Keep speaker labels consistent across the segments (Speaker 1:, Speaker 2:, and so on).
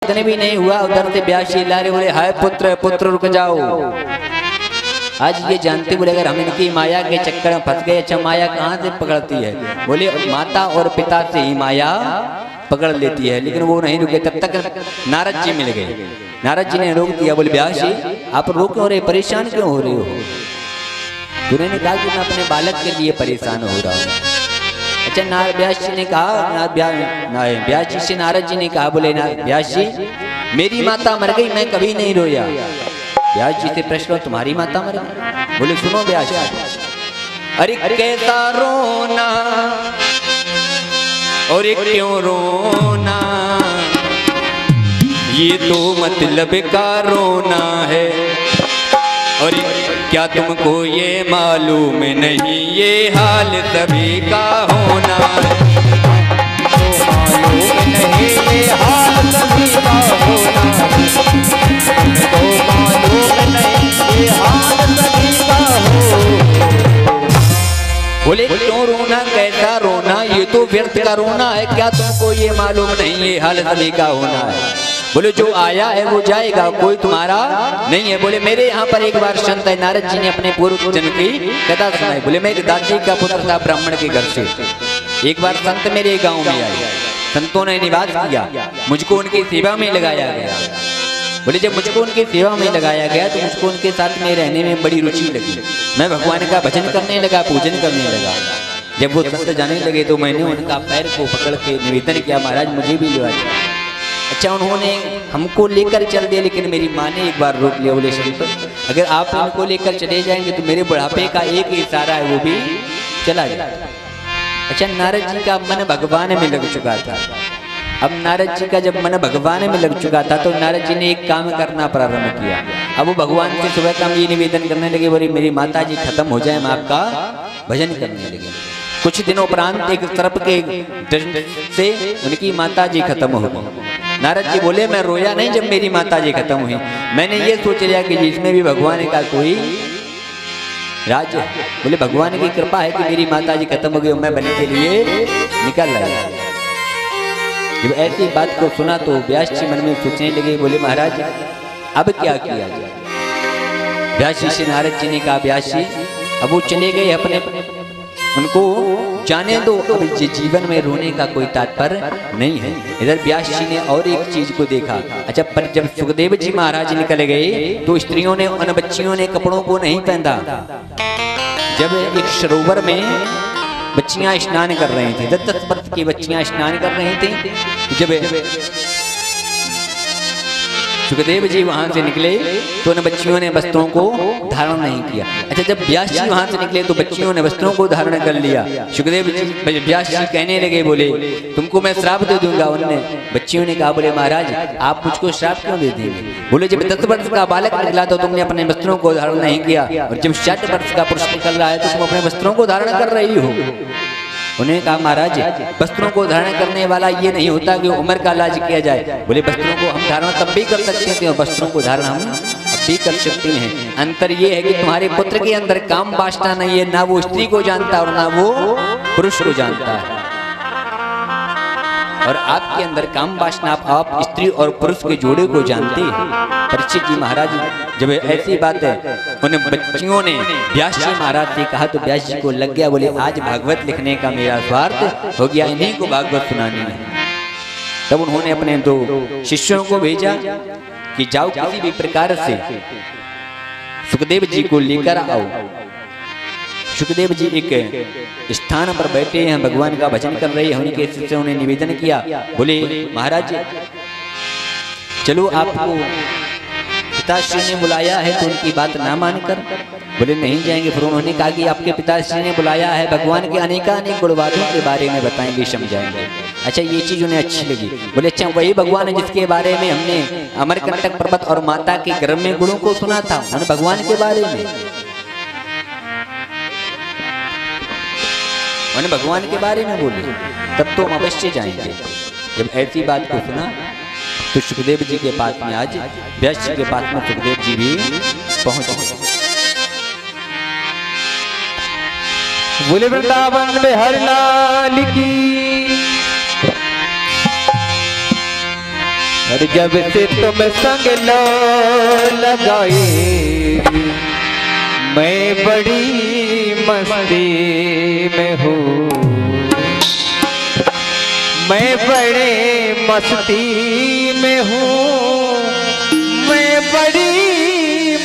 Speaker 1: इतने भी नहीं हुआ, उधर से ब्यास जी ला रहे, बोले हाय पुत्र पुत्र रुक जाओ। आज ये जानते बोले अगर हम इनकी माया के चक्कर में फंस गए, अच्छा माया कहाँ से पकड़ती है? बोले माता और पिता से ही माया पकड़ लेती है। लेकिन वो नहीं रुके, तब तक नारद जी मिल गए। नारद जी ने रोक दिया, बोले व्यास जी आप रोक हो रहे, परेशान क्यों हो रहे हो? उन्होंने कहा कि मैं अपने बालक के लिए परेशान हो रहा हूँ। अच्छा व्यास जी ने कहा, व्यास जी से नारद जी ने कहा, बोले व्यास जी मेरी माता मर गई, मैं कभी नहीं रोया। व्यास जी से प्रश्न, तुम्हारी माता मर गई? बोले सुनो व्यास जी, अरे कैसा रोना और क्यों रोना, ये तो मतलब का रोना है। और क्या तुमको ये मालूम नहीं, ये हाल सभी का होना है। तो मालूम नहीं ये हाल सभी का होना है, तो मालूम नहीं ये हाल सभी का हो। बोले क्यों रोना, कैसा रोना, ये तो व्यर्थ का रोना है। क्या तुमको ये मालूम नहीं ये हाल सभी का होना है? बोले जो आया है वो जाएगा, कोई तुम्हारा नहीं है। बोले मेरे यहाँ पर एक बार संत है, नारद जी ने अपने पूर्व जन्म की कथा सुनाई। बोले मैं एक दादी का पुत्र था ब्राह्मण के घर से। एक बार संत मेरे गांव में आए, संतों ने निवास किया, मुझको उनकी सेवा में लगाया गया। बोले जब मुझको उनकी सेवा में लगाया गया तो मुझको उनके साथ में रहने में बड़ी रुचि लगी। मैं भगवान का भजन करने लगा, पूजन करने लगा। जब वो संत जाने लगे तो मैंने उनका पैर को पकड़ के निवेदन किया, महाराज मुझे भी ले आइए। अच्छा उन्होंने हमको लेकर चल दिया, लेकिन मेरी माँ ने एक बार रोक लिया। बोले संत अगर आप इनको लेकर चले जाएंगे तो मेरे बुढ़ापे का एक ही इशारा है वो भी चला जाए। अच्छा नारद जी का मन भगवान में लग चुका था। अब नारद जी का जब मन भगवान में लग चुका था तो नारद जी ने एक काम करना प्रारंभ किया। अब वो भगवान से सुबह काम ये निवेदन करने लगे, बोले मेरी माता जी खत्म हो जाए, हम आपका भजन करने लगे। कुछ दिनों उपरांत एक सर्प के से उनकी माता जी खत्म हो गई। नारद जी बोले मैं रोया नहीं जब मेरी माता जी खत्म हुई, मैंने ये सोच लिया कि जिसमें भी भगवान का कोई राज है। बोले भगवान की कृपा है कि मेरी माता जी खत्म हो गई, मैं बनने के लिए निकल रहा। जब ऐसी बात को सुना तो व्यास जी मन में सोचने लगे, बोले महाराज अब क्या किया जाए? व्यास जी से नारद जी ने कहा, व्यास जी अब वो चले गए अपने, उनको जाने दो, अब जीवन में रोने का कोई तात्पर्य नहीं है। इधर व्यास जी ने और एक चीज को देखा। अच्छा पर जब सुखदेव जी महाराज निकल गए तो स्त्रियों ने उन बच्चियों ने कपड़ों को नहीं पहना। जब एक सरोवर में बच्चियां स्नान कर रही थी, 10 वर्ष की बच्चियां स्नान कर रही थी। जब सुखदेव जी वहां से निकले तो उन बच्चियों ने वस्त्रों को धारण नहीं किया। अच्छा जब व्यास जी वहां से निकले तो बच्चियों ने वस्त्रों को धारण कर लिया। सुखदेव जी व्यास जी कहने लगे, बोले तुमको मैं श्राप दे दूंगा। उनने बच्चियों ने कहा, बोले महाराज आप मुझको श्राप क्यों दे देंगे? बोले जब 10 वर्ष का बालक निकला तो तुमने अपने वस्त्रों को धारण नहीं किया, और जब 60 वर्ष का पुरुष निकल रहा है तो तुम अपने वस्त्रों को धारण कर रही हो। उन्हें कहा महाराज वस्त्रों को धारण करने वाला ये नहीं होता कि उम्र का इलाज किया जाए। बोले वस्त्रों को हम धारण तब भी कर सकते हैं और वस्त्रों को धारण हम अब भी कर सकते हैं। अंतर ये है कि तुम्हारे पुत्र के अंदर काम वासना नहीं है, ना वो स्त्री को जानता और ना वो पुरुष को जानता है, और आपके अंदर काम वासना, आप स्त्री और पुरुष के जोड़े को जानते हैं। परीक्षित जी महाराज जब ऐसी बात है उन बच्चियों ने व्यास जी महाराज से कहा तो व्यास जी को लग गया, बोले आज भागवत लिखने का मेरा स्वार्थ हो गया, इन्हीं को भागवत सुनानी है। तब उन्होंने अपने 2 शिष्यों को भेजा कि जाओ किसी भी प्रकार से सुखदेव जी को लेकर आओ। सुखदेव जी एक स्थान पर बैठे हैं, भगवान का भजन कर रहे हैं। उनके शिष्यों ने निवेदन किया, बोले महाराज चलो आपको पिताश्री ने बुलाया है तो उनकी बात ना मानकर बोले नहीं जाएंगे। फिर उन्होंने कहा कि आपके पिताश्री ने बुलाया है, भगवान के अनेकानेक गुणवादों के बारे में बताएंगे, समझाएंगे। अच्छा ये चीज उन्हें अच्छी लगी। बोले अच्छा वही भगवान है जिसके बारे में हमने अमरकंटक पर्वत और माता के गर्भ में गुणों को सुना था, उन्होंने भगवान के बारे में, उन्हें भगवान के बारे में बोले, तब तो हम अवश्य जाएंगे। जब ऐसी बात को सुना तो सुखदेव जी के पास में, आज व्यास जी के पास में सुखदेव जी भी पहुंच गए।
Speaker 2: बोले वृंदावन में हरि लाल की। अरे जब से तुम संग लो लगाई मैं बड़ी मस्ती में हूँ, मैं बड़े मस्ती में हूँ, मैं बड़ी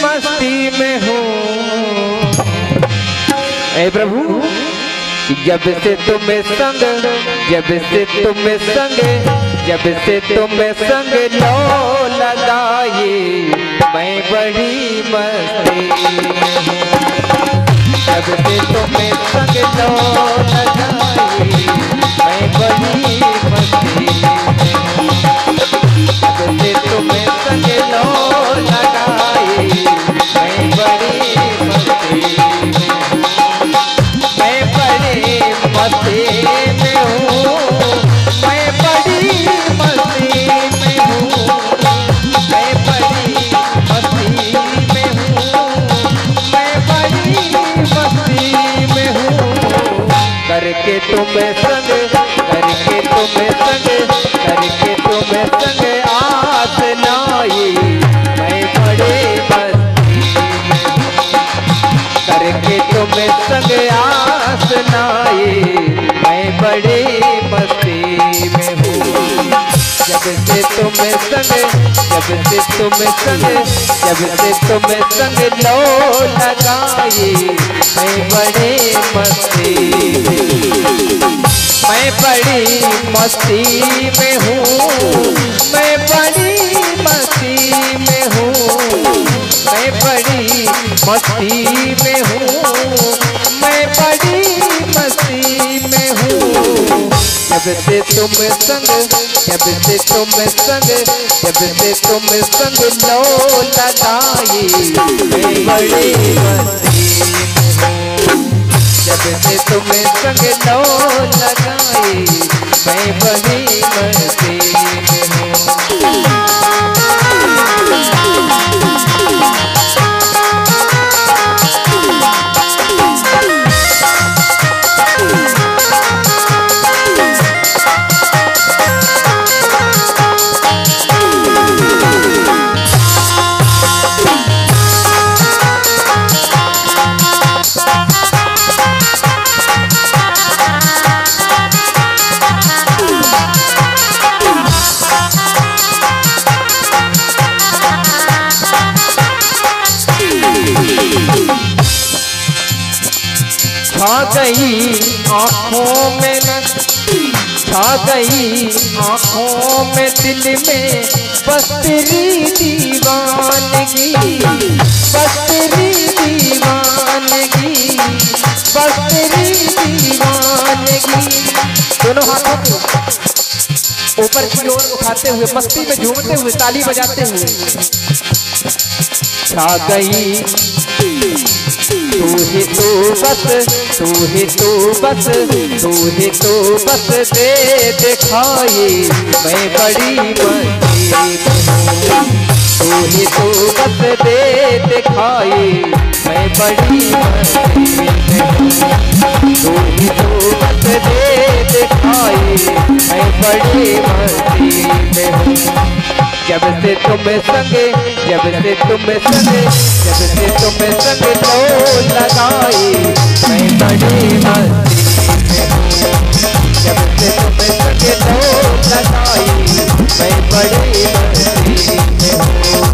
Speaker 2: मस्ती में हूँ। ऐ प्रभु जब से तुम्हें संग, जब से तुम्हें संग, जब से तुम्हें संग लो लगाए मैं बड़ी मस्ती में हूँ। जब से तुम्हें संग लो लगाए मैं बड़ी मस्ती में हूँ। जब से तुम्हें संग लो लगाए मैं बड़ी मस्ती में हूँ, मैं बड़ी मस्ती में हूँ, मैं बड़ी मस्ती में हूँ, मैं बड़ी मस्ती में हूँ, मैं बड़ी मस्ती में हूँ। करके तुम्हें संग, करके तुम्हें संग, करके तुम्हें संग आस लाई मैं बड़े मस्ती में हूँ। करके तुम्हें संग आस लाई मैं बड़े मस्ती में हूँ। जब से तुम्हें संग, जब से तुम्हें संग, जब से तुम्हें संग लो लगाए मैं बड़े मस्ती में हूँ, मैं बड़ी मस्ती में हूँ, मैं बड़ी मस्ती में हूँ, मैं बड़ी मस्ती में हूँ, मैं बड़ी मस्ती में हूँ। जब से तुम संग, जब से तुम संग, जब से तुम संग लो लगाए मैं बड़ी मस्ती में हूँ। जब से तुम संग लो लगाए मैं बड़ी मस्ती में हूँ। छा गई आँखों में, छा गई आँखों में दिल में बस तेरी दीवानगी, बस तेरी दीवानगी, बस तेरी दीवानगी। दोनों हाथों को ऊपर की ओर उठाते हुए मस्ती में झूमते हुए ताली बजाते हुए छा गई तू ही तो बस, तू ही तो बस, तू ही तो बस दे दिखाए मैं बड़ी मस्ती में हूँ। तू ही तो बस दे दिखाए मैं बड़ी मस्ती में हूँ। तू ही तो बस दे दिखाए मैं बड़ी मस्ती में हूँ। जब से तुम संगे, जब से तुम संगे, जब से तुम संग लो लगाए मैं बड़ी मस्ती में हूँ। जब से तुम संग लो लगाए मैं बड़ी मस्ती में हूँ।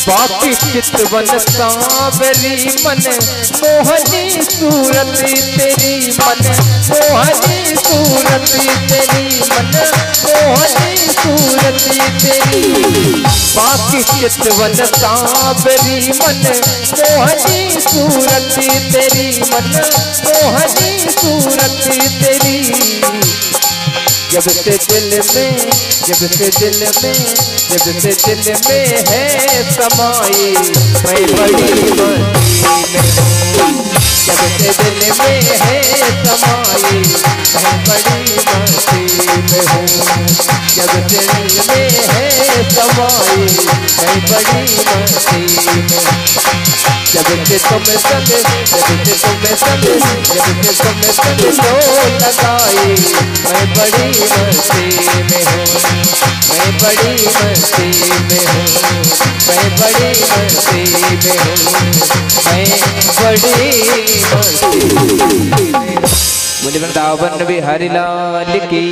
Speaker 2: बाकी चितवन सांवरी मन मोहनी सूरत तेरी, मन मोहनी सूरत तेरी, मन मोहनी सूरत तेरी। बाकी चितवन सांवरी मन मोहनी सूरत तेरी, मन मोहनी सूरत तेरी। जब से दिल में, जब से दिल में, जब से दिल में है समाई मैं बड़ी मस्ती में हूँ। जब से दिल में है समाई मैं बड़ी मस्ती में हूँ। जब से दिल में है समाई मैं बड़ी मस्ती में हूँ। जब से तुम संग, जब से तुम संग, जब से तुम संग तो लगाई मैं बड़ी मस्ती में हूँ। मैं बड़ी मस्ती में हूँ। मैं बड़ी मस्ती में हूँ। मैं बड़ी मस्ती।
Speaker 1: मुझे वृंदावन बिहारी लाल की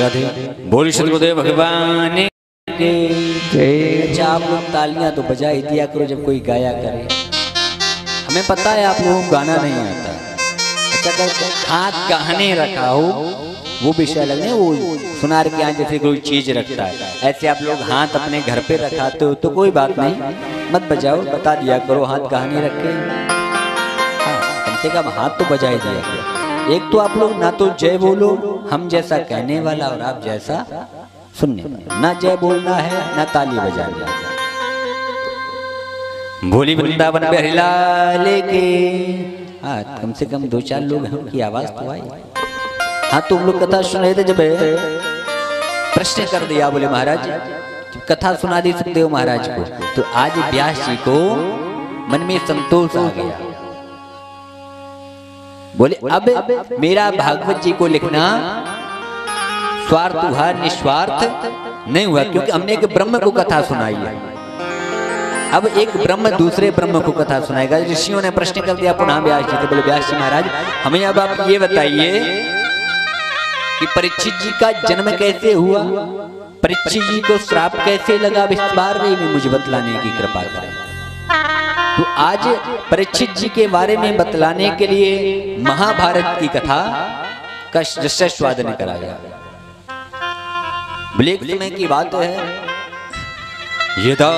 Speaker 1: राधे। बोल सद्गुरुदेव भगवान के जय।
Speaker 3: अच्छा आप लोग तालियां तो बजा ही दिया करो जब कोई गाया करे। हमें पता है आप लोगों को गाना नहीं आता। अच्छा कर हाथ कहने रखा हो वो विषय अलग नहीं, वो सुनार के यहाँ जैसे कोई चीज रखता है ऐसे आप लोग हाथ अपने घर पे रखाते हो तो कोई बात नहीं, मत बजाओ, बता दिया करो हाथ कहने रखे। हाँ कम से कम हाथ तो बजा ही दिया करो। एक तो आप लोग ना तो जय बोलो, हम जैसा कहने वाला और आप जैसा सुनने वाला, ना जय बोलना है ना ताली बजाना है।
Speaker 1: बोली वृंदावन बिहारी लाल के।
Speaker 3: हाँ कम से कम 2-4 लोग हैं उनकी आवाज तो आई। हाँ तुम लोग कथा सुन रहे थे, जब प्रश्न कर दिया बोले महाराज जब कथा सुना दी सुखदेव महाराज को तो आज व्यास जी को मन में संतोष आ गया। बोले अब मेरा भागवत जी को लिखना स्वार्थ हुआ, निस्वार्थ नहीं हुआ, क्योंकि हमने एक ब्रह्म को कथा सुनाई है। अब एक ब्रह्म दूसरे ब्रह्म को कथा सुनाएगा। ऋषियों ने प्रश्न कर दिया पुनः व्यास जी से, बोले व्यास जी महाराज हमें अब आप ये बताइए कि परीक्षित जी का जन्म कैसे हुआ, परीक्षित जी को श्राप कैसे लगा, इस बारे में मुझे बतलाने की कृपा करें। तो आज परीक्षित जी के बारे में बतलाने के लिए महाभारत की कथा का रसस्वादन कराया। बोले एक समय की बात है,
Speaker 1: यदा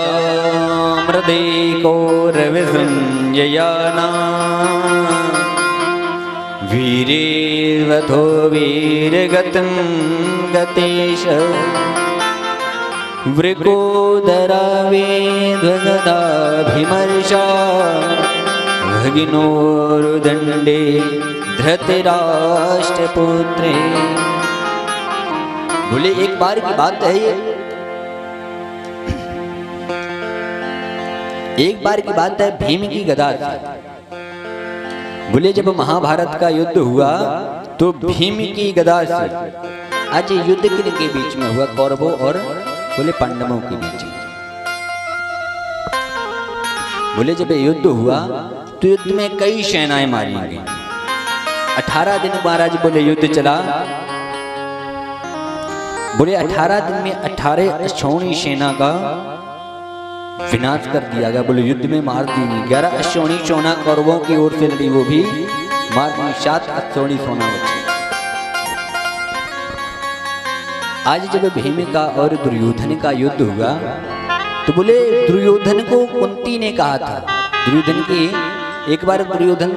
Speaker 1: मृदे कौरवसंजयाना वीरेवथो वीरगतं गतेश वृकोदरावेध्वगदाभिमर्शा भगिनोरुदण्डे धृतराष्ट्रपुत्रे।
Speaker 3: बोले एक बार की बात है ये, एक बार की बात है भीम की गदा से। बोले जब महाभारत का युद्ध हुआ तो भीम की गदा से आज युद्ध किनके बीच में हुआ, कौरवों और बोले पांडवों के बीच में। बोले जब युद्ध हुआ तो युद्ध में कई सेनाएं मारी गई। 18 दिन महाराज बोले युद्ध चला। बोले 18 दिन में 18 अक्षौणी सेना का विनाश कर दिया गया। बोले युद्ध में मार दी गई। 11 अक्षौणी सोना कौरवों की ओर से लड़ी, वो भी मार दी। 7 अक्षौणी सोना बची। आज जब भीम का और दुर्योधन का युद्ध हुआ तो बोले दुर्योधन को कुंती ने कहा था, दुर्योधन की एक बार दुर्योधन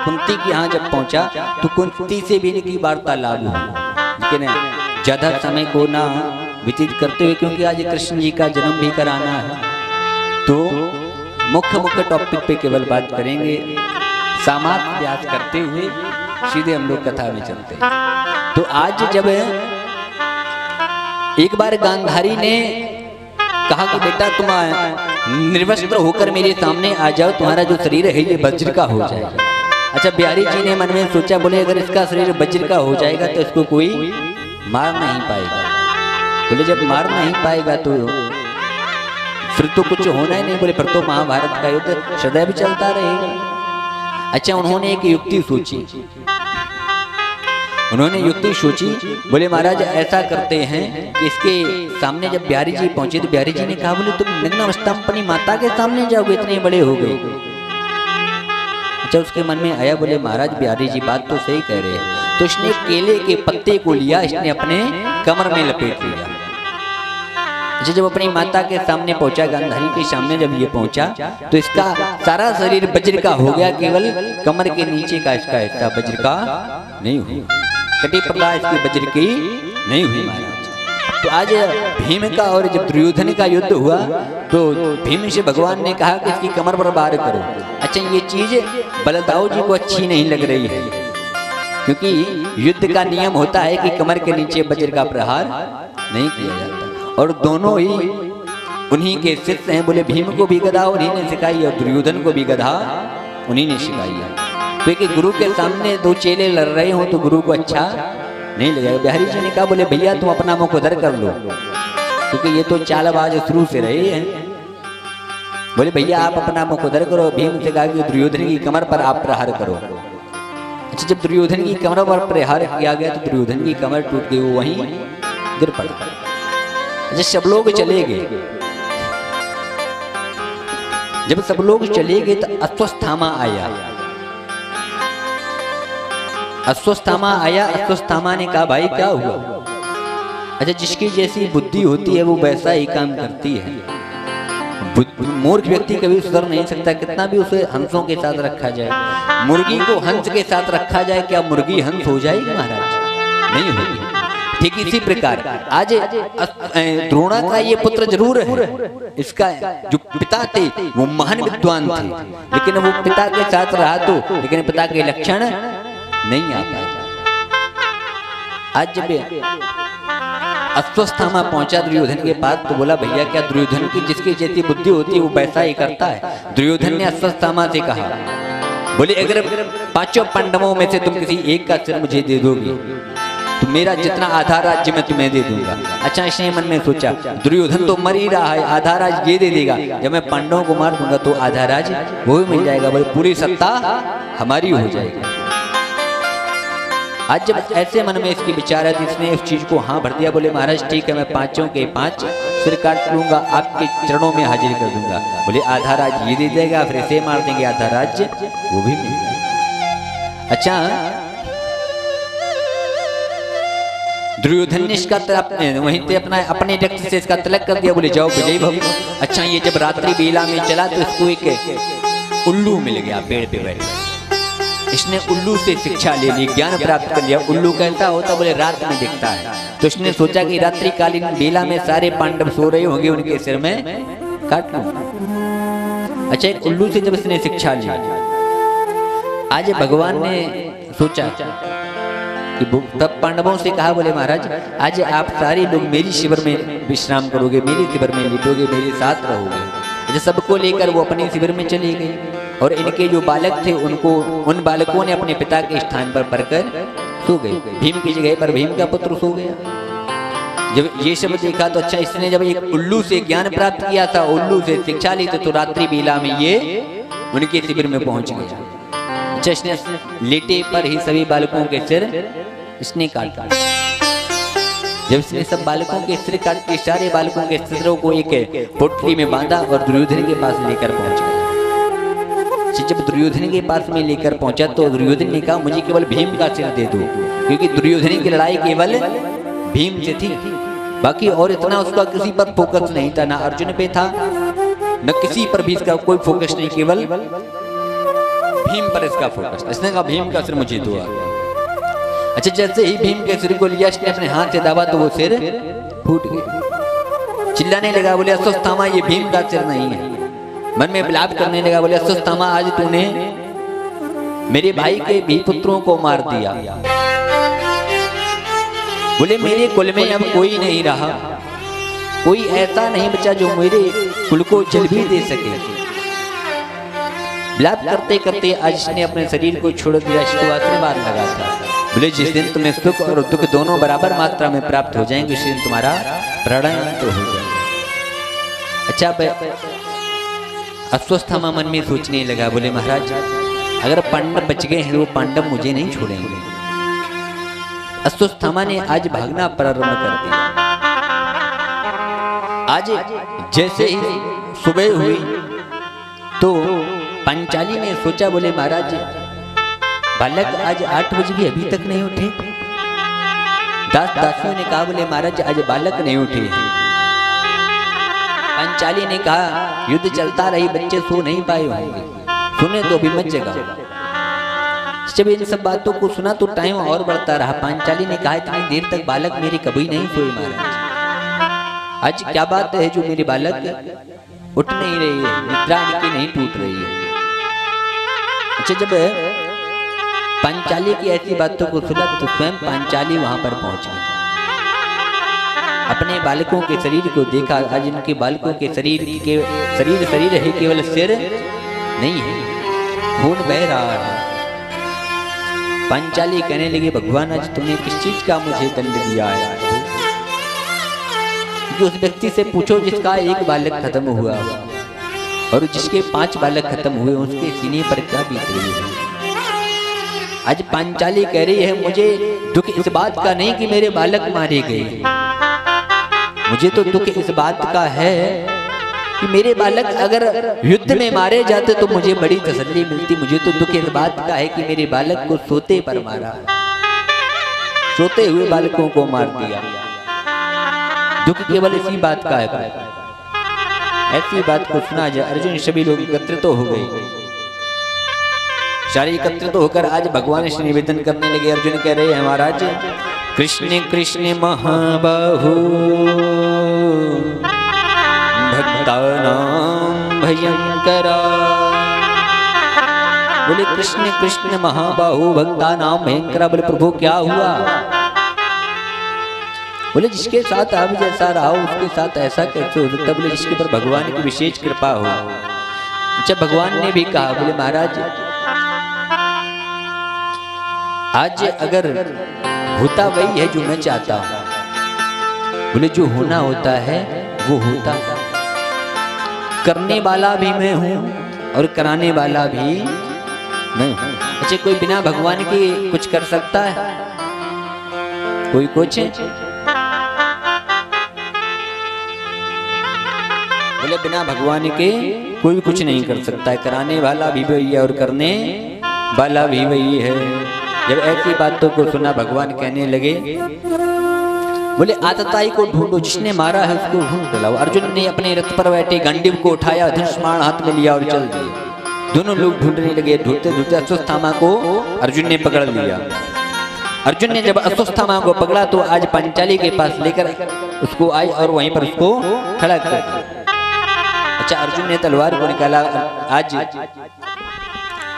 Speaker 3: कुंती के यहाँ जब पहुंचा तो कुंती से भी इनकी वार्तालाप हुई, लेकिन ज्यादा समय को ना व्यतीत करते हुए, क्योंकि आज कृष्ण जी का जन्म भी कराना है तो मुख्य टॉपिक पे केवल बात करेंगे। समाप्त अभ्यास करते हुए सीधे हम लोग कथा में चलते हैं। तो आज जब एक बार गांधारी ने कहा कि बेटा तुम निर्वस्त्र होकर मेरे सामने आ जाओ, तुम्हारा जो शरीर है ये वज्र का हो जाएगा। अच्छा बिहारी जी ने मन में सोचा, बोले अगर इसका शरीर वज्र का हो जाएगा तो इसको कोई मार नहीं पाएगा। बोले जब मार नहीं पाएगा तो फिर तो कुछ होना ही नहीं। बोले फिर तो महाभारत का युद्ध सदैव चलता रहेगा। अच्छा उन्होंने एक युक्ति सोची, उन्होंने युक्ति सोची। बोले महाराज ऐसा करते हैं कि इसके सामने जब बिहारी जी पहुंचे तो बिहारी जी ने कहा, बोले तुम नग्न अवस्था में अपनी माता के सामने जाओगे, इतने बड़े हो गए। अच्छा उसके मन में आया, बोले महाराज बिहारी जी बात तो सही कह रहे हैं। तो इसने केले के पत्ते को लिया, इसने अपने कमर में लपेट लिया। अच्छा जब अपनी माता के सामने पहुंचा, गांधारी के सामने जब ये पहुंचा तो इसका सारा शरीर वज्र का हो गया, केवल कमर के नीचे का इसका हिस्सा वज्र का नहीं हुआ। कटी पड़ा इसकी वज्र की नहीं हुई महाराज। तो आज भीम का और जब दुर्योधन का युद्ध हुआ तो भीम से भगवान ने कहा कि इसकी कमर पर वार करो। अच्छा, ये चीज बलदाऊ जी को अच्छी नहीं लग रही है, क्योंकि युद्ध का नियम होता है कि कमर के नीचे वज्र का प्रहार नहीं किया जाता। और दोनों ही उन्हीं के शिष्य हैं। बोले भीम को भी गदा उन्हीं ने सिखाई और दुर्योधन को भी गदा उन्हीं ने सिखाई है। क्योंकि गुरु के सामने दो चेले लड़ रहे हो तो गुरु को अच्छा नहीं लगेगा। बिहारी जी ने कहा बोले भैया तुम अपना मुख उधर कर लो, क्योंकि ये तो चालबाज शुरू से रहे हैं। बोले भैया आप अपना मुख उधर करो। भीम से कहा कि दुर्योधन की कमर पर आप प्रहार करो। अच्छा, जब दुर्योधन की कमर पर प्रहार किया गया तो दुर्योधन की कमर टूट गई, वो वहीं गिर पड़ा। अच्छा, सब लोग चले गए। जब सब लोग चले गए तो अश्वत्थामा आया। अश्वत्थामा आया। अश्वत्थामा ने कहा भाई क्या हुआ? अच्छा, जिसकी जैसी बुद्धि होती है वो वैसा ही काम करती है। मूर्ख व्यक्ति कभी सुधर नहीं सकता, कितना भी उसे हंसों के साथ रखा जाए। मुर्गी को हंस के साथ रखा जाए, क्या मुर्गी हंस हो जाएगी महाराज? नहीं होगी। ठीक इसी प्रकार आज द्रोणा का ये पुत्र जरूर है, इसका जो पिता थे वो महान विद्वान थे, लेकिन वो पिता के साथ रहा तो लेकिन पिता के लक्षण नहीं आ पाए। आज जब अश्वत्थामा पहुंचा दुर्योधन के पास तो बोला भैया क्या दुर्योधन की जिसकी जैसी बुद्धि होती है वो वैसा ही करता है। दुर्योधन ने अश्वत्थामा से कहा बोले अगर पांचों पांडवों में से तुम किसी एक का सिर मुझे दे दोगे तो मेरा जितना आधा राज्य मैं तुम्हें दे दूंगा। अच्छा, इसने मन में सोचा दुर्योधन तो मर ही रहा है, आधा राज ये दे देगा, जब मैं पांडवों को मार दूंगा तो आधा राज वो भी मिल जाएगा, भाई पूरी सत्ता हमारी हो जाएगी। आज जब ऐसे मन में इसकी विचार है तो इसने उस चीज को हाँ भर दिया। बोले महाराज ठीक है, मैं पांचों के पांच सिर काट लूंगा, आपके चरणों में हाजिर कर दूंगा। बोले आधा राज ये दे देगा, फिर इसे मार देंगे, आधा राज्य वो भी मिल जाएगा। अच्छा, दुर्योधन ने इसका वहीं पे अपने रक्त से इसका तिलक कर दिया। बोले जाओ विजयी भव। अच्छा, ये जब रात्रि बेला में चला तो इसको एक उल्लू मिल गया पेड़ पे बैठे। इसने उल्लू से शिक्षा ले ली, ज्ञान प्राप्त कर लिया। उल्लू कैसा होता? बोले रात में दिखता है। तो इसने सोचा कि रात्रि कालीन बेला में सारे पांडव सो रहे होंगे, उनके सिर में काट लूं। अच्छा, एक उल्लू से जब इसने शिक्षा ली, आज भगवान ने सोचा कि तब पांडवों से कहा बोले महाराज आज आप सारे लोग मेरी शिविर में विश्राम करोगे, मेरी शिविर में लेटोगे, मेरे साथ रहोगे। अच्छा, सबको लेकर वो अपने शिविर में चले गए और इनके जो बालक थे उनको उन बालकों ने अपने पिता के स्थान पर पढ़कर सो गए। भीम की जगह पर भीम का पुत्र सो गया। जब ये सब देखा तो अच्छा, इसने जब एक उल्लू से ज्ञान प्राप्त किया था, उल्लू से शिक्षा ली तो रात्रि बेला में ये उनके शिविर में पहुंच गया। अच्छा, इसने लेटे पर ही सभी बालकों के सिर इसने काटा। जब इसने सब बालकों के सिर काट के सारे बालकों के सिरों को एक पोटली में बांधा और दुर्योधन के पास लेकर पहुंच गया। जब दुर्योधन के पास में लेकर पहुंचा तो दुर्योधन ने कहा मुझे केवल भीम का सिर दे दो, क्योंकि दुर्योधन की लड़ाई केवल भीम से थी, बाकी और इतना उसका किसी पर फोकस नहीं था, ना अर्जुन पे था न किसी पर भी इसका कोई फोकस नहीं, केवल भीम पर इसका फोकस। इसने कहा भीम का सिर मुझे दो। अच्छा, जैसे ही भीम के सिर को लिया इसने अपने हाथ से दबा तो वो सिर फूट गया। चिल्लाने लगा, बोले अश्वत्थामा ये भीम का सिर नहीं है। मन में विलाप करने लगा, बोले अश्वत्थामा आज तूने मेरे भाई के भी पुत्रों को मार दिया। बोले मेरे कुल में अब कोई नहीं रहा, कोई ऐसा नहीं बचा जो मेरे कुल को जल भी दे सके। विलाप करते करते आज इसने अपने शरीर को छोड़ दिया। इसको आशीर्वाद लगा था, बोले जिस दिन तुम्हें सुख और दुख दोनों बराबर मात्रा में प्राप्त हो जाएंगे उस दिन तुम्हारा प्रणय तो हो जाएगा। अच्छा, अश्वत्थामा मन में सोचने लगा, बोले महाराज अगर पांडव बच गए हैं तो वो पांडव मुझे नहीं छोड़ेंगे। अश्वत्थामा ने आज भागना प्रारंभ कर दिया। आज जैसे ही सुबह हुई तो पंचाली ने सोचा, बोले महाराज बालक आज 8 बजे भी अभी तक नहीं उठे। दासियों ने कहा, बोले महाराज आज बालक नहीं उठे। पंचाली ने कहा युद्ध चलता रही, बच्चे सो नहीं पाए होंगे, सुने तो अभी मत जगाओ। जब इन सब बातों को सुना तो टाइम और बढ़ता रहा। पांचाली ने कहा इतनी देर तक बालक मेरे कभी नहीं सोए महाराज, आज क्या बात है जो मेरे बालक उठ नहीं रही है, निद्रा इनकी नहीं टूट रही है। अच्छा, जब पांचाली की ऐसी बातों को सुना तो स्वयं पांचाली वहां पर पहुंच गई। अपने बालकों के शरीर को देखा। आज इनके बालकों के शरीर है, केवल सिर नहीं है, खून बह रहा है। पांचाली कहने लगी भगवान आज तुमने किस चीज का मुझे दंड दिया है? उस व्यक्ति से पूछो जिसका एक बालक खत्म हुआ और जिसके 5 बालक खत्म हुए, उसके सीने पर क्या बीत रही है। आज पांचाली कह रही है मुझे दुख इस बात का नहीं कि मेरे बालक मारे गए, मुझे तो दुख इस बात का है कि मेरे बालक अगर युद्ध में मारे जाते तो मुझे बड़ी तसल्ली मिलती। मुझे तो दुख इस बात का है कि मेरे बालक को सोते पर मारा, सोते हुए बालकों को मार दिया। दुख केवल इसी बात का है। ऐसी बात को सुना जाए अर्जुन सभी लोग एकत्रित हो गए। सारे एकत्रित होकर आज भगवान से निवेदन करने लगे। अर्जुन कह रहे हैं महाराज कृष्ण कृष्ण महाबाहु भक्तानां भयंकरा। बोले कृष्ण कृष्ण महाबाहु भक्तानां भयंकरा। बोले प्रभु क्या हुआ? बोले जिसके साथ आप जैसा रहा उसके साथ ऐसा कैसे हो सकता? बोले जिसके पर भगवान की विशेष कृपा हो। जब भगवान ने भी कहा बोले महाराज आज अगर होता वही है जो मैं चाहता हूं। बोले जो होना होता है वो होता है, करने वाला भी मैं हूं और कराने वाला भी मैं हूं। अच्छा, कोई बिना भगवान के कुछ कर सकता है? कोई कुछ? बोले बिना भगवान के कोई कुछ नहीं कर सकता है, कराने वाला भी वही है और करने वाला भी वही है। जब ऐसी बातों को सुना भगवान कहने लगे बोले आतताई को ढूंढो, जिसने मारा है उसको ढूंढ लाओ। अर्जुन ने अपने रथ पर बैठे गांडीव को उठाया, धनुष्मान हाथ में लिया और चल दिए। दोनों लोग ढूंढने लगे। ढूंढते ढूंढते अश्वत्थामा को अर्जुन ने पकड़ लिया। अर्जुन ने जब अश्वत्थामा को पकड़ा तो आज पांचाली के पास लेकर उसको आए और वहीं पर उसको खड़ा कर दिया। अच्छा, अर्जुन ने तलवार को निकाला। आज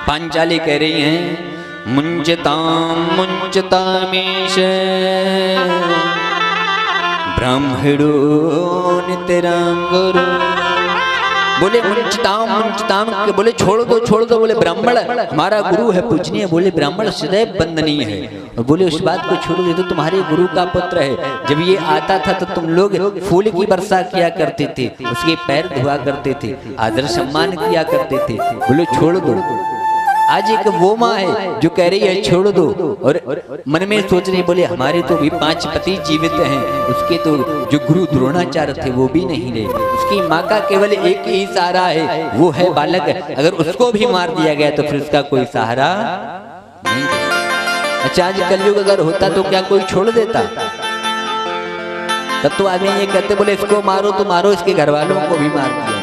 Speaker 3: पांचाली कह रही हैं मुंजताम मुंजतामीश ब्राह्मणो नितरांगुरु। बोले मुंजताम के बोले छोड़ दो। बोले ब्राह्मण हमारा गुरु है पूजनीय। बोले ब्राह्मण सदैव बंदनीय है। और बोले उस बात को छोड़ दे तो तुम्हारे गुरु का पुत्र है। जब ये आता था तो तुम लोग फूल की वर्षा किया करते थे, उसके पैर धुआ करते थे, आदर सम्मान किया करते थे। बोले छोड़ दो। आज एक वो माँ है जो कह रही है छोड़ दो और मन में सोच रही बोले हमारे तो भी 5 पति जीवित हैं, उसके तो जो गुरु द्रोणाचार्य थे वो भी नहीं रहे, उसकी माँ का केवल एक ही सहारा है वो है बालक। अगर उसको भी मार दिया गया तो फिर उसका कोई सहारा नहीं। अच्छा, आज कलयुग अगर होता तो क्या कोई छोड़ देता? तब तो आदमी ये कहते बोले इसको मारो तो मारो, इसके घर वालों को भी मार दिया जाए।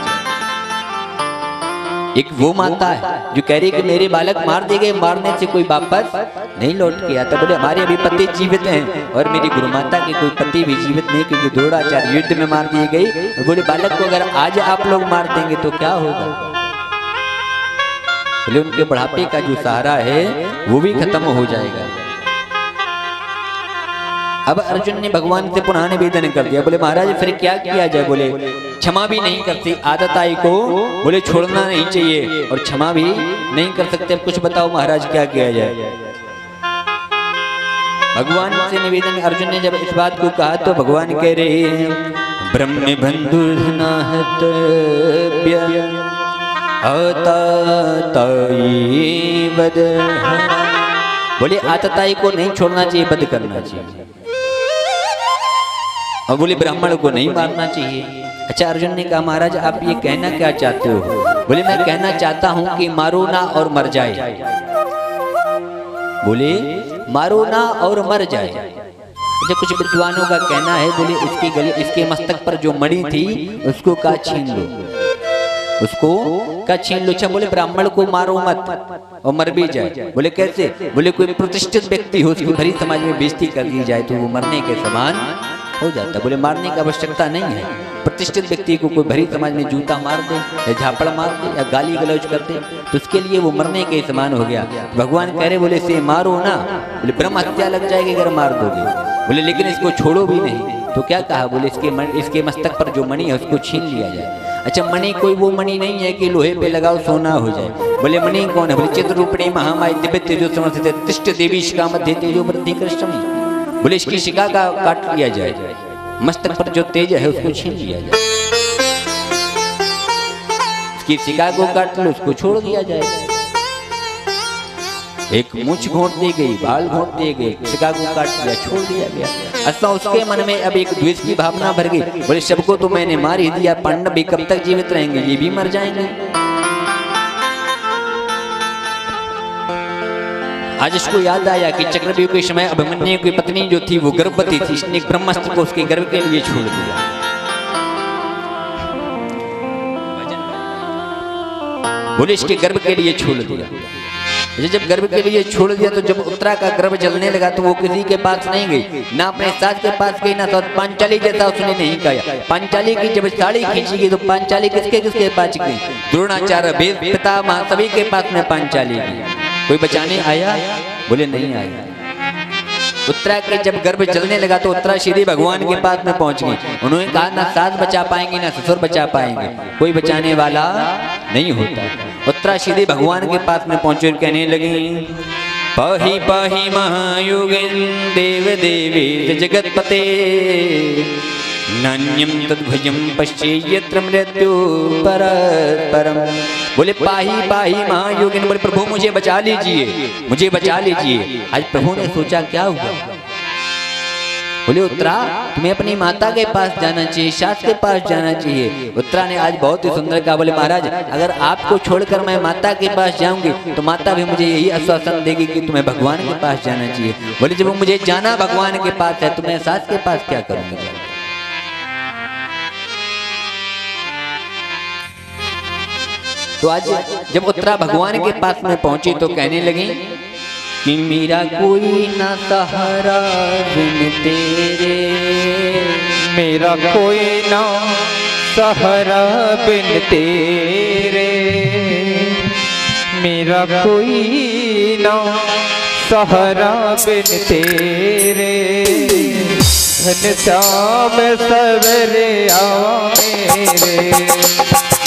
Speaker 3: एक वो माता है जो कह रही कि मेरे बालक मार दिए गए, मारने से कोई वापस नहीं लौट के आता। बोले हमारे अभी पति जीवित हैं और मेरी गुरु माता के कोई पति भी जीवित नहीं, क्योंकि द्रोणाचार्य युद्ध में मार दिए गई। बोले बालक को अगर आज आप लोग मार देंगे तो क्या होगा? बोले उनके बुढ़ापे का जो सहारा है वो भी खत्म हो जाएगा। अब अर्जुन ने भगवान से पुनः निवेदन कर दिया। बोले महाराज फिर क्या किया जाए? बोले क्षमा भी नहीं करती आदताई को, बोले छोड़ना नहीं चाहिए और क्षमा भी नहीं कर सकते। अब कुछ बताओ महाराज क्या किया जाए? भगवान से निवेदन अर्जुन ने जब इस बात को कहा तो भगवान कह रहे हैं ब्रह्म बंधु बोले आतताई को नहीं छोड़ना चाहिए, बंद करना चाहिए। और बोले ब्राह्मण को नहीं मारना चाहिए। अच्छा, अर्जुन ने कहा महाराज आप ये कहना क्या चाहते हो? बोले मैं कहना चाहता हूं कि मारो ना और मर जाए। बोले मारो ना और मर जाए। अच्छा, कुछ विद्वानों का कहना है बोले इसके गले इसके मस्तक पर जो मणि थी उसको का छीन लो। उसको का छीन लो। अच्छा बोले ब्राह्मण को मारो मत और मर भी जाए। बोले कैसे? बोले कोई प्रतिष्ठित व्यक्ति हो, उसकी भरी समाज में बेइज्जती कर दी जाए तो वो मरने के समान हो जाता। बोले मारने की आवश्यकता नहीं है। प्रतिष्ठित व्यक्ति को कोई भरी समाज में जूता मार दे या झापड़ मार दे या गाली गलौज कर दे तो उसके लिए वो मरने के समान हो गया। भगवान कह रहे बोले इसे मारो ना। बोले ब्रह्म हत्या लग जाएगी अगर मार दोगे। बोले लेकिन इसको छोड़ो भी नहीं। तो क्या कहा? बोले इसके मस्तक पर जो मणि है उसको छीन लिया जाए। अच्छा मणि कोई वो मणि नहीं है कि लोहे पे लगाओ सोना हो जाए। बोले मणि कौन है? बोले चित्ररूपिणी महामाई दिव्य तेजो समस्थित तिष्ठ देवी शिखा मध्य तेजो वृद्धि कृष्ण। बोले इसकी शिखा का काट लिया जाए, मस्तक पर जो तेज है उसको छीन लिया जाए। इसकी शिखा को काट लो, उसको छोड़ दिया जाए। एक मूंछ घोंट दी गई, बाल घोंट दिए गए, शिखा को काट दिया, छोड़ दिया गया। अच्छा उसके मन में अब एक द्वेष की भावना भर गई। बोले सबको तो मैंने मार ही दिया, पांडव भी कब तक जीवित रहेंगे, ये भी मर जाएंगे। आज इसको याद आया कि चक्रव्यूह के समय अभिमन्यु की पत्नी जो थी वो गर्भवती थी। इसने ब्रह्मास्त्र को उसके गर्भ के लिए छोड़ दिया। बोले इसके गर्भ के लिए छोड़ दिया। जब गर्भ के लिए छोड़ दिया तो जब उत्तरा का गर्भ जलने लगा तो वो किसी के पास नहीं गई, ना अपने सास के पास गई, ना तो पांचाली जैसा उसने नहीं किया। पांचाली की जब साड़ी खींची गई तो पांचाली किसके किसके पास गई? द्रोणाचार्य वेद पितामह सभी के पास में पांचाली गई। कोई बचाने आया? बोले नहीं आया। उत्तरा के जब गर्भ जलने लगा तो उत्तरा श्री भगवान के पास में पहुंच गई। उन्होंने कहा ना सास बचा पाएंगे ना ससुर बचा पाएंगे, कोई बचाने वाला नहीं होता। उत्तरा श्री भगवान के पास में पहुंचे और कहने लगी पाहि पाहि महायुगिन देव देवी जगतपते नान्यम तद्भुजम पश्चेयत्र मृत्यु परम। बोले पाही पाही महायोगिन। बोले प्रभु मुझे बचा लीजिए, मुझे बचा लीजिए। आज प्रभु ने सोचा क्या हुआ? बोले उत्तरा तुम्हें अपनी माता के पास जाना चाहिए, सास के पास जाना चाहिए। उत्तरा ने आज बहुत ही सुंदर कहा। बोले महाराज अगर आपको छोड़कर मैं माता के पास जाऊंगी तो माता भी मुझे यही आश्वासन देगी कि तुम्हें भगवान के पास जाना चाहिए। बोले जब मुझे जाना भगवान के पास है तो मैं सास के पास क्या करूंगी? तो आज जब उत्तरा भगवान के पास में पहुंची तो कहने लगी कि मेरा कोई ना सहारा बिन तेरे,
Speaker 2: मेरा कोई ना सहारा बिन तेरे, मेरा कोई ना सहारा बिन तेरे। घनश्याम सवेरे आओ मेरे,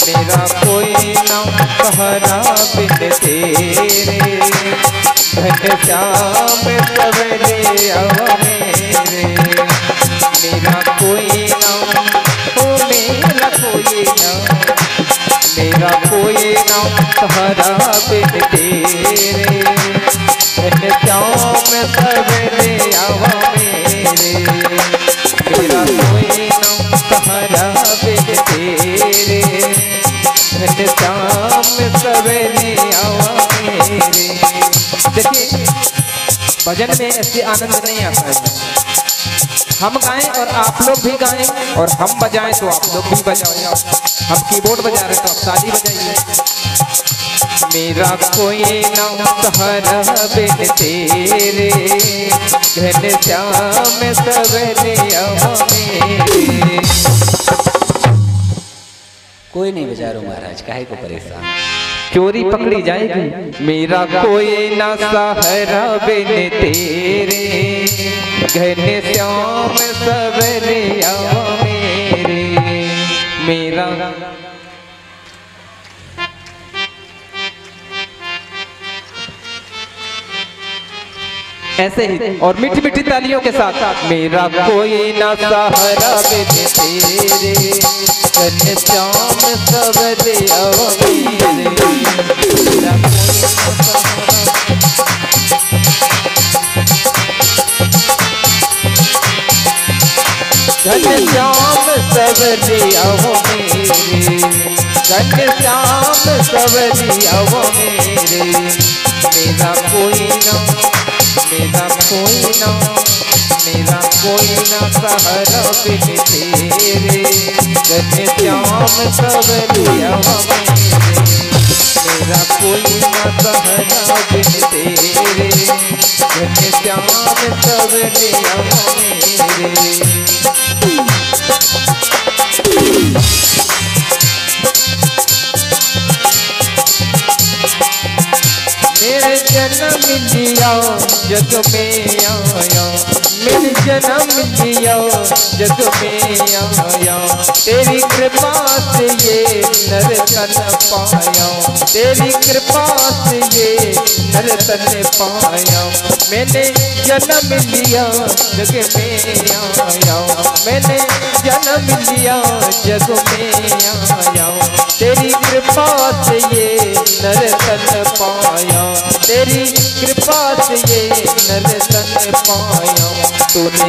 Speaker 2: मेरा कोई ना सहारा बिन तेरे। घनश्याम सवेरे आओ मेरे, मेरा कोई ना हो, मेरा कोई ना, मेरा कोई ना सहारा बिन तेरे। घनश्याम सवेरे आओ मेरे, मेरा कोई ना सहारा बिन तेरे। घनश्याम सवेरे आओ मेरे। देखिए भजन में ऐसे आनंद नहीं आता है। हम गाएं और आप लोग भी गाएं और हम बजाएं तो आप लोग भी बजाओ। हम कीबोर्ड बजा रहे तो आप ताली बजाइए। मेरा कोई ना सहारा बिन तेरे, घनश्याम सवेरे आओ मेरे।
Speaker 3: कोई नहीं बजा रहा महाराज, काहे को परेशान,
Speaker 2: चोरी पकड़ी जाएगी। मेरा कोई ना सहारा बिन तेरे, घनश्याम सवेरे आओ मेरे। मेरा ऐसे ही और मीठी मीठी तालियों के साथ। मेरा कोई ना सहारा बिन तेरे, घनश्याम सवेरे आओ मेरे। मेरा घनश्याम सवेरे आओ मेरे, घनश्याम सवेरे आओ मेरे। मेरा कोई ना मेरा कोई ना सहारा बिन तेरे, घन श्याम सवरिया मेरे। मेरा कोई ना सहारा बिन तेरे, घन श्याम सवरिया मेरे। मेरे जन्म लिया जग में आया, मेरे जन्म लिया जग में आया, तेरी कृपा से ये नर तन पाया, तेरी कृपा से ये नर तन पाया। मैंने जन्म लिया जग में आया, मैंने जन्म लिया जग में आया, तेरी कृपा से ये नर तन पाया, तेरी कृपा से ये नर तन पाया। तूने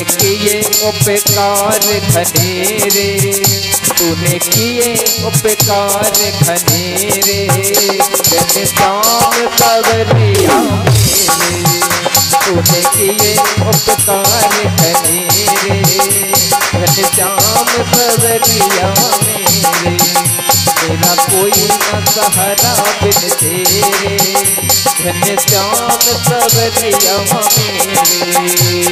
Speaker 2: किए उपकार घनेरे, तूने किए उपकार घनेरे, घन श्याम सवरिया मेरे। तूने किए उपकार घनेरे, घन श्याम सवरिया मेरे। मेरा कोई न सहारा बिन तेरे, घन श्याम सवरिया मेरे।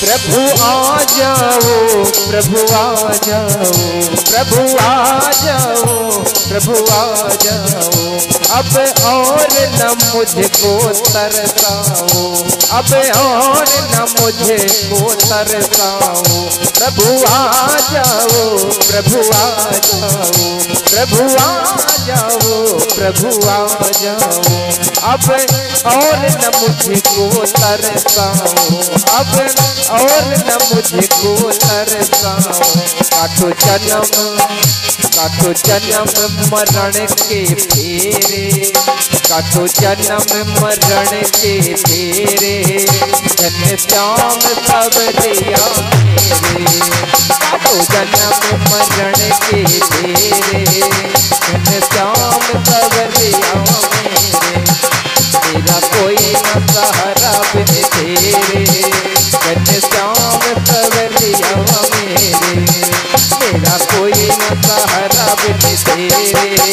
Speaker 2: प्रभु आ जाओ, प्रभु आ जाओ, प्रभु आ जाओ, प्रभु आ जाओ। अब और न मुझको तरसाओ, अब और न मुझको तरसाओ। प्रभु आ जाओ, प्रभु आ जाओ, प्रभु आ जाओ, प्रभु आ जाओ। अब और न मुझको तरसाओ, अब और न मुझको तरसाओ। काटो जन्म मरण के फेरे, काटो जन्म मरण के फेरे, घन श्याम सवरिया मेरे। काटो जन्म मरण के फेरे, घन श्याम सवरिया मेरे। मेरा कोई न सहारा बिन तेरे, घन श्याम सवरिया मेरे। मेरा कोई न सहारा बिन तेरे,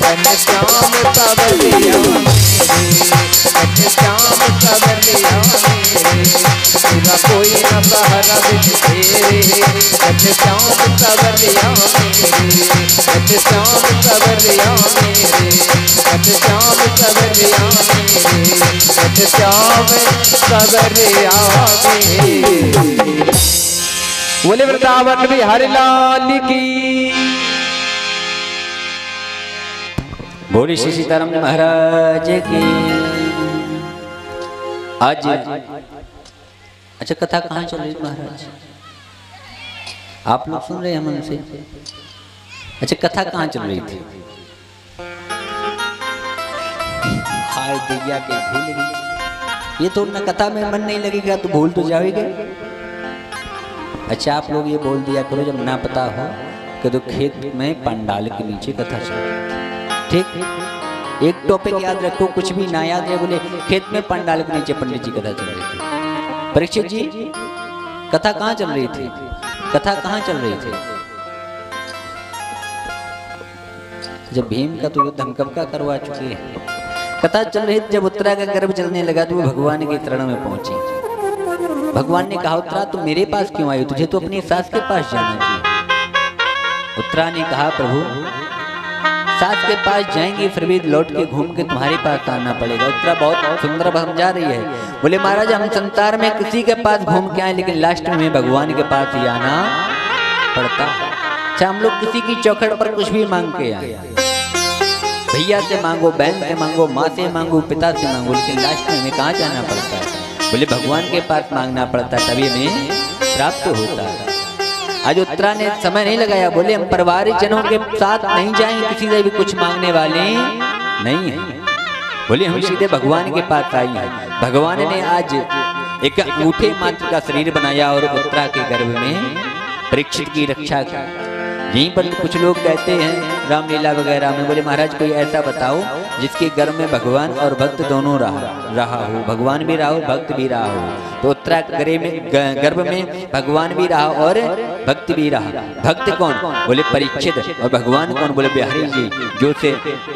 Speaker 2: घन श्याम सवरिया मेरे। घन श्याम सवरिया मेरे। मेरा कोई न सहारा बिन तेरे, घन श्याम सवरिया मेरे। घन श्याम सवरिया मेरे, घन श्याम सवरिया मेरे, घन श्याम सवरिया मेरे। बोले वृंदावन बिहारी लाल की।
Speaker 3: बोले श्री सीताराम महाराज की। आज अच्छा कथा कहाँ चल रही महाराज? आप लोग सुन रहे हैं मन से? अच्छा कथा कहाँ चल रही थी? हाय दैया के भूल गई। ये तो न कथा में मन नहीं लगेगा तो भूल तो जाओगे। अच्छा आप लोग ये बोल दिया करो जब ना पता हो कि तो खेत में पंडाल के नीचे कथा चल रही। ठीक, एक टॉपिक याद रखो, कुछ भी ना याद रहे बोले खेत में पंडाल के नीचे पंडित जी कथा चल रही थी। परीक्षित जी कथा कहाँ चल रही थी? कथा कहाँ चल रही थी? जब भीम का तो युद्ध हम कब का करवा चुके हैं। कथा चल रही थी जब उत्तरा का गर्भ चलने लगा तो वो भगवान के चरण में पहुंची। भगवान ने कहा उत्तरा तुम मेरे पास क्यों आई? तुझे तो अपनी सास के पास जाना चाहिए। उत्तरा ने कहा प्रभु सास के पास जाएंगी फिर भी लौट के घूम के तुम्हारे पास आना पड़ेगा। उत्तरा बहुत सुंदर समझा रही है। बोले महाराज हम संसार में किसी के पास घूम के आए लेकिन लास्ट में भगवान के पास ही आना पड़ता। अच्छा हम लोग किसी की चौखट पर कुछ भी मांग के आए, भैया से मांगो, बहन से मांगो, माँ से मांगो, पिता से मांगो, लेकिन लास्ट में हमें कहाँ जाना पड़ता है? बोले भगवान के पास मांगना पड़ता है तभी हमें प्राप्त होता है। आज उत्तरा ने समय नहीं लगाया। बोले हम परिवारिक जनों के साथ नहीं जाएंगे, किसी से भी कुछ मांगने वाले नहीं है। बोले हम सीधे भगवान के पास आई हैं। भगवान ने आज एक अंगूठे मात्र का शरीर बनाया और उत्तरा के गर्भ में परीक्षित की रक्षा की। यहीं पर कुछ लोग कहते हैं रामलीला वगैरह में, बोले महाराज कोई ऐसा बताओ जिसके गर्भ में भगवान और भक्त दोनों रहा हो, भगवान भी रहा हो भक्त भी रहा हो। तो उत्तरा गर्भ में भगवान भी रहा और भक्त भी रहा। भक्त कौन? बोले परीक्षित। और भगवान कौन? बोले बिहारी जी, जो से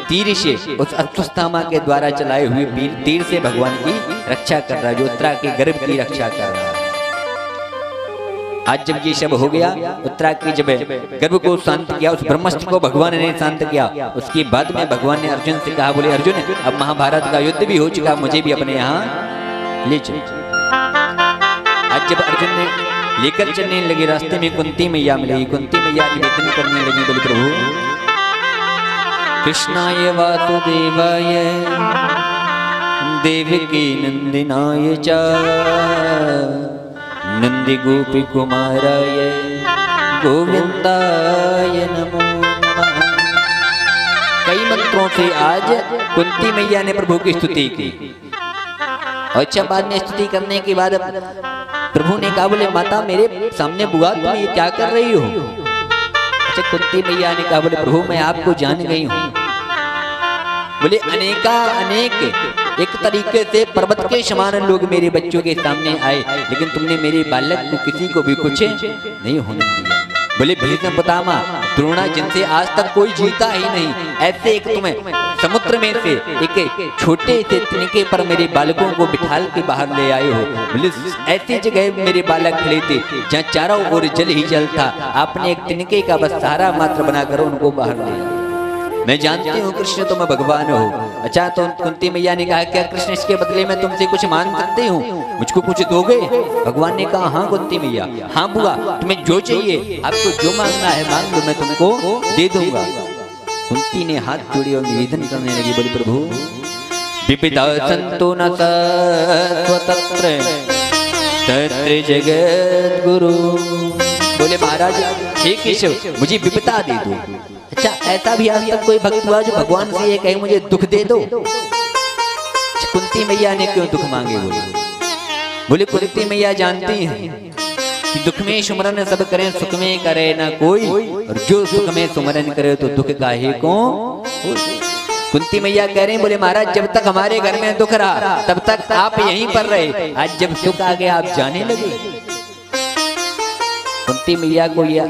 Speaker 3: तीर से उस अश्वत्थामा के द्वारा चलाए हुए तीर से भगवान की रक्षा कर रहा है, जो उत्तरा के गर्भ की रक्षा कर रहा है। आज जब ये सब हो गया, उत्तरा की जब गर्भ को शांत किया, उस ब्रह्मास्त्र को भगवान ने शांत किया, उसके बाद में भगवान ने अर्जुन से कहा, बोले अर्जुन अब महाभारत का युद्ध भी हो चुका, मुझे भी अपने यहाँ ले चल। आज जब अर्जुन ने लेकर चलने लगे, रास्ते में कुंती मैया मिली। कुंती मैया निवेदन करने लगी, बोले प्रभु कृष्णाय वासुदेवाय देवकी नंदनाय च नंदी गोपी कुमाराय गोविंदाय नमो नमः। कई मंत्रों से आज कुंती मैया ने प्रभु की स्तुति की। और अच्छा बाद में स्तुति करने के बाद प्रभु ने कहा, बोले माता मेरे सामने बुआ तुम ये क्या कर रही हो? अच्छा कुंती मैया ने कहा, बोले प्रभु मैं आपको जान गई हूँ। बोले अनेक एक तरीके से पर्वत के समान लोग मेरे बच्चों के सामने आए, लेकिन तुमने मेरे बालक को किसी को भी कुछ नहीं होने दिया। बोले भीष्म पितामह द्रोणा जिनसे आज तक कोई जीता ही नहीं, ऐसे एक तुम्हें समुद्र में से एक छोटे से तिनके पर मेरे बालकों को बिठाल के बाहर ले आए हो। बोले ऐसी जगह मेरे बालक खड़े थे जहाँ चारों ओर जल ही जल था, आपने एक तिनके का बस सहारा मात्र बनाकर उनको बाहर ले आया। मैं जानती हूँ कृष्ण तुम भगवान हो। अच्छा तो कुंती मैया ने कहा, क्या कृष्ण इसके बदले में तुमसे कुछ मांग सकते हूँ, मुझको कुछ दोगे? भगवान ने कहा, हाँ कुंती मैया, हाँ बुआ तुम्हें जो चाहिए, आपको जो मांगना है मांग लो, मैं तुमको दे दूंगा। कुंती ने हाथ जोड़े और निवेदन करने लगी, बोली प्रभु विपिता संतो न स्वतंत्र तत्र जगत गुरु। बोले महाराज हे केशव मुझे विपिता दे दो। अच्छा ऐसा भी आज तक कोई भक्त हुआ जो भगवान से ये कहे मुझे दुख दे दो? कुंती मैया ने क्यों दुख मांगे? बोले कुंती मैया जानती हैं कि दुख में सुमरन सब करें, सुख में करे ना कोई, और जो सुख में सुमरन करे तो दुख काहे को। कुंती मैया कह रहे हैं, बोले महाराज जब तक हमारे घर में दुख रहा तब तक आप यहीं पर रहे, आज जब सुख आ गया आप जाने लगे। कुंती मैया को यह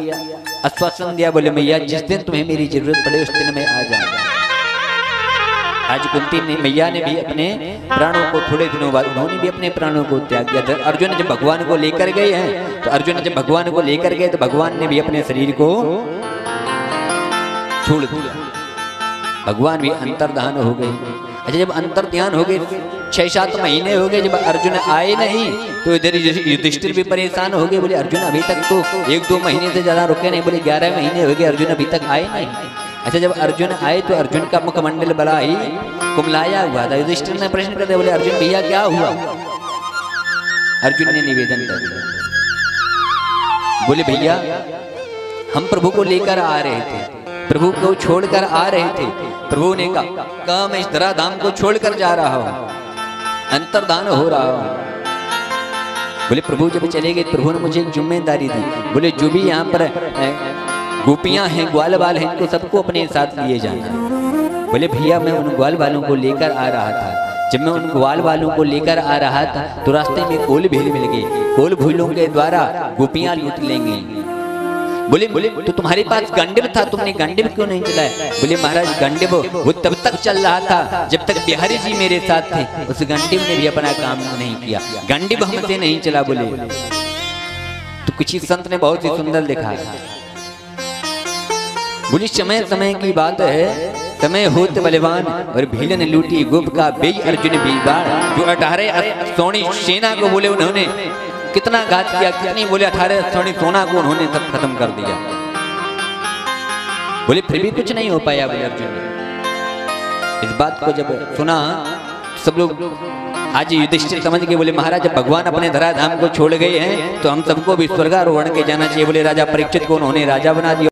Speaker 3: आश्वासन दिया, बोले मैया जिस दिन तुम्हें मेरी जरूरत पड़े उस दिन मैं आ जाऊंगा। आज कुंती मैया ने भी अपने प्राणों को थोड़े दिनों बाद उन्होंने भी अपने प्राणों को त्याग दिया। अर्जुन जब भगवान को लेकर गए हैं तो अर्जुन जब भगवान को लेकर गए तो भगवान ने भी अपने शरीर को छोड़ दिया। भगवान भी अंतर्धान हो गए। अच्छा जब अंतर्ध्यान हो गए 6-7 महीने हो गए, जब अर्जुन आए नहीं तो इधर युधिष्ठिर भी परेशान हो गए। बोले अर्जुन अभी तक तो 1-2 महीने से ज्यादा रुके नहीं, बोले 11 महीने हो गए अर्जुन अभी तक आए नहीं। अच्छा जब अर्जुन आए तो अर्जुन का मुखमंडल बड़ा ही कुमलाया हुआ था। युधिष्ठिर ने प्रश्न करते, बोले अर्जुन भैया क्या हुआ? अर्जुन ने निवेदन कर दिया, बोले भैया हम प्रभु को लेकर आ रहे थे, प्रभु को छोड़कर आ रहे थे। प्रभु ने कहा मैं इस धराधाम को छोड़कर जा रहा हूँ, अंतर्धान हो रहा हूँ। बोले प्रभु जब चले गए प्रभु ने मुझे एक जिम्मेदारी दी। बोले जो भी यहाँ पर गोपियाँ हैं ग्वाल बाल हैं इनको सबको अपने साथ लिए जाना। बोले भैया मैं उन ग्वाल बालों को लेकर आ रहा था। जब मैं उन ग्वाल बालों को लेकर आ रहा था तो रास्ते में कोल भील मिल गए, कोल भीलों के द्वारा गोपियाँ लूट लेंगे। बोले तो तुम्हारे पास गंडिब था, तुमने गंडिब क्यों नहीं चलाया? बोले महाराज गंडिब वो तब तक चल रहा था जब तक बिहारी जी मेरे साथ थे, उस गंडिब ने भी अपना काम नहीं किया, गंडिब हमसे नहीं चला। बोले तो कुछ संत ने बहुत ही सुंदर लिखा है। बोले समय समय की बात है समय होत बलवान और भीलन लूटी गोप का बेई अर्जुन बीबार। जो 18 सोनी सेना को बोले उन्होंने कितना घात किया, कितनी बोले 18 सोनी सोना को उन्होंने सब खत्म कर दिया। बोले फिर भी कुछ नहीं हो पाया। बोले अर्जुन ने इस बात को जब सुना सब लोग आज युधिष्ठिर समझ के बोले महाराज जब भगवान अपने धराधाम को छोड़ गए हैं तो हम सबको भी स्वर्गारोहण के जाना चाहिए। बोले राजा परीक्षित को उन्होंने राजा बना दिया।